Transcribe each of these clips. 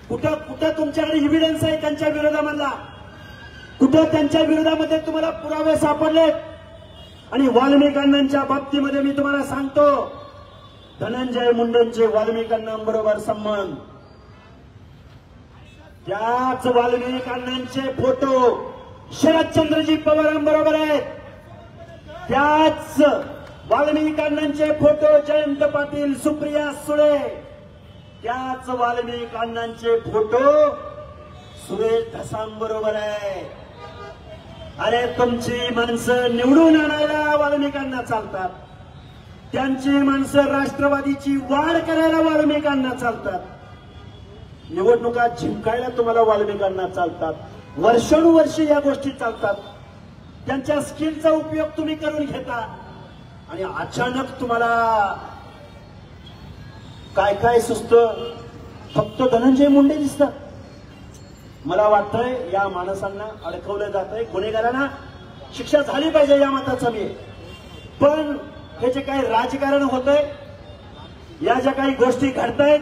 कुठं कुठं तुमच्याकडे इव्हिडन्स आहे त्यांच्या विरोधामधला? कुठं त्यांच्या विरोधामध्ये तुम्हाला पुरावे सापडलेत? आणि वाल्मिक अण्णांच्या बाबतीमध्ये मी तुम्हाला सांगतो, धनंजय मुंडेंचे वाल्मिक अण्णांबरोबर संबंध, त्याच वाल्मिक अण्णांचे फोटो शरदचंद्रजी पवारांबरोबर आहेत, त्याच वाल्मिक अण्णांचे फोटो जयंत पाटील, सुप्रिया सुळे, त्याच वाल्मिक अण्णांचे फोटो सुरेश धसांबरोबर आहे. अरे तुमची माणसं निवडून आणायला वाल्मिक अण्णा चालतात, त्यांची माणसं राष्ट्रवादीची वाढ करायला वाल्मिक अण्णा चालतात, निवडणुका जिंकायला तुम्हाला वाल्मिक अण्णा चालतात. वर्षानुवर्षे या गोष्टी चालतात. त्यांच्या स्किलचा उपयोग तुम्ही करून घेता आणि अचानक तुम्हाला काय काय सुचतं? फक्त धनंजय मुंडे दिसतात. मला वाटतंय या माणसांना अडकवलं जात आहे. गुन्हेगारांना शिक्षा झाली पाहिजे या मताचा मी. पण हे जे काही राजकारण होतंय, या ज्या काही गोष्टी घडतायत,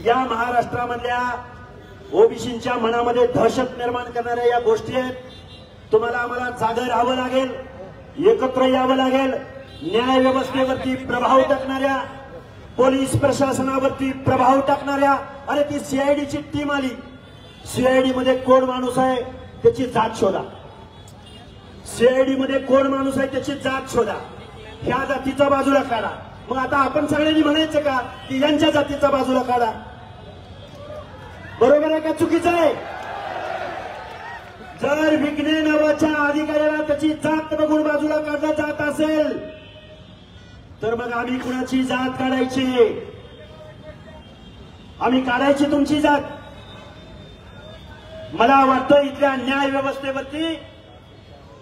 या महाराष्ट्रामधल्या ओबीसींच्या मनामध्ये दहशत निर्माण करणाऱ्या या गोष्टी आहेत. तुम्हाला आम्हाला जागे राहावं लागेल, एकत्र यावं लागेल. न्याय व्यवस्थेवरती प्रभाव टाकणाऱ्या, पोलीस प्रशासनावरती प्रभाव टाकणाऱ्या, अरे ती सीआयडीची टीम आली, सीआयडी मध्ये कोण माणूस आहे त्याची जात शोधा, सीआयडी मध्ये कोण माणूस आहे त्याची जात शोधा, ह्या जातीचा बाजूला काढा. मग आता आपण सगळ्यांनी म्हणायचं का की यांच्या जातीचा बाजूला काढा? बरोबर आहे का चुकीचं आहे? जर विघ्ने नावाच्या अधिकाऱ्याला त्याची जात बघून बाजूला काढला जात असेल तर मग आम्ही कुणाची जात काढायची? आम्ही काढायची तुमची जात? मला वाटतं इथल्या न्याय व्यवस्थेवरती,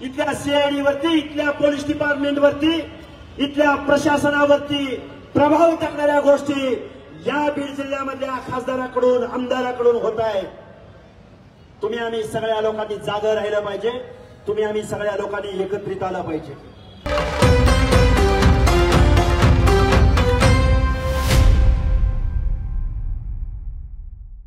इथल्या सीआयडीवरती, इथल्या पोलीस डिपार्टमेंटवरती, इथल्या प्रशासनावरती प्रभाव टाकणाऱ्या गोष्टी या बीड जिल्ह्यामधल्या खासदाराकडून, आमदाराकडून होत आहेत. तुम्ही आम्ही सगळ्या लोकांनी जागं राहिलं पाहिजे. तुम्ही आम्ही सगळ्या लोकांनी एकत्रित आलं पाहिजे.